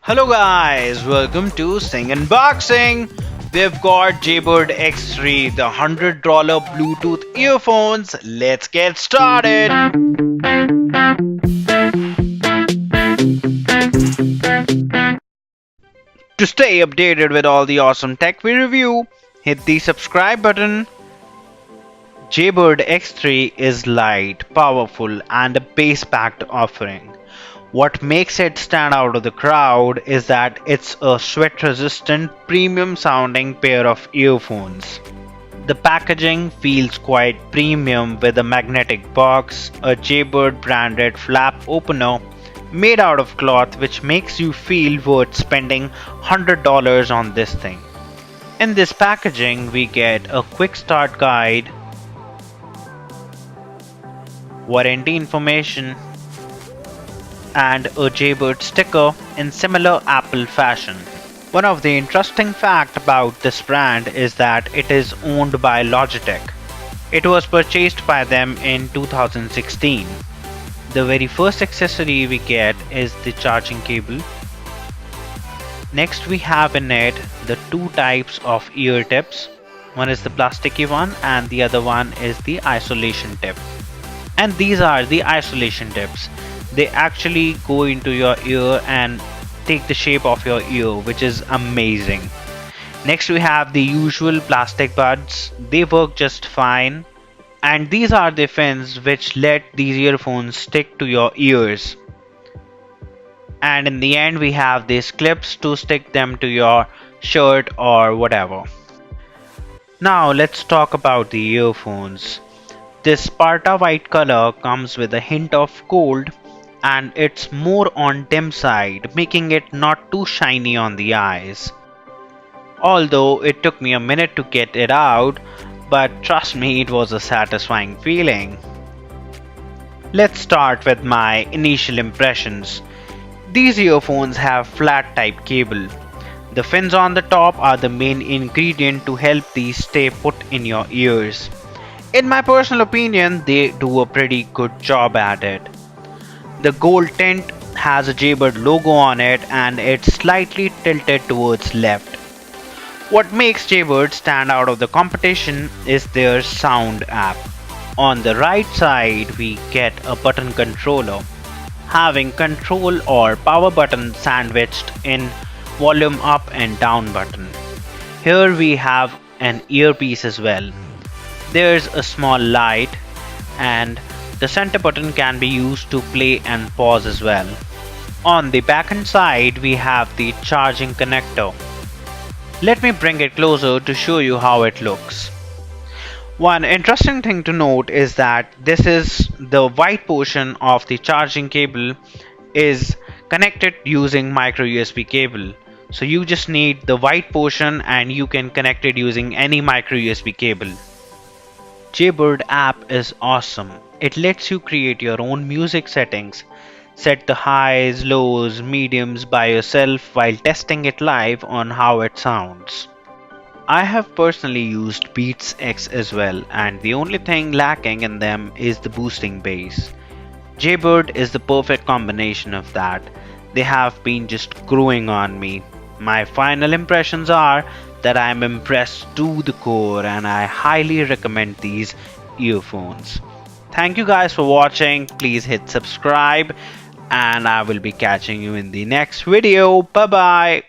Hello guys, welcome to Singh Unboxing. We've got Jaybird X3, the $100 Bluetooth earphones. Let's get started. To stay updated with all the awesome tech we review, hit the subscribe button. Jaybird X3 is light, powerful, and a bass-packed offering. What makes it stand out of the crowd is that it's a sweat-resistant, premium-sounding pair of earphones. The packaging feels quite premium with a magnetic box, a Jaybird branded flap opener made out of cloth which makes you feel worth spending $100 on this thing. In this packaging we get a quick start guide, warranty information, and a Jaybird sticker in similar Apple fashion. One of the interesting facts about this brand is that it is owned by Logitech. It was purchased by them in 2016. The very first accessory we get is the charging cable. Next we have in it the two types of ear tips. One is the plasticky one and the other one is the isolation tip. And these are the isolation tips. They actually go into your ear and take the shape of your ear, which is amazing. Next we have the usual plastic buds. They work just fine. And these are the fins which let these earphones stick to your ears. And in the end we have these clips to stick them to your shirt or whatever. Now let's talk about the earphones. This Sparta white color comes with a hint of gold and it's more on dim side, making it not too shiny on the eyes. Although it took me a minute to get it out, but trust me, it was a satisfying feeling. Let's start with my initial impressions. These earphones have flat type cable. The fins on the top are the main ingredient to help these stay put in your ears. In my personal opinion, they do a pretty good job at it. The gold tint has a Jaybird logo on it and it's slightly tilted towards left. What makes Jaybird stand out of the competition is their sound app. On the right side we get a button controller, having control or power button sandwiched in volume up and down button. Here we have an earpiece as well. There's a small light and the center button can be used to play and pause as well. On the backhand side we have the charging connector. Let me bring it closer to show you how it looks. One interesting thing to note is that this is the white portion of the charging cable is connected using micro USB cable. So you just need the white portion and you can connect it using any micro USB cable. Jaybird app is awesome. It lets you create your own music settings, set the highs, lows, mediums by yourself while testing it live on how it sounds. I have personally used Beats X as well, and the only thing lacking in them is the boosting bass. Jaybird is the perfect combination of that. They have been just growing on me. My final impressions are that I am impressed to the core and I highly recommend these earphones. Thank you guys for watching. Please hit subscribe and I will be catching you in the next video. Bye bye.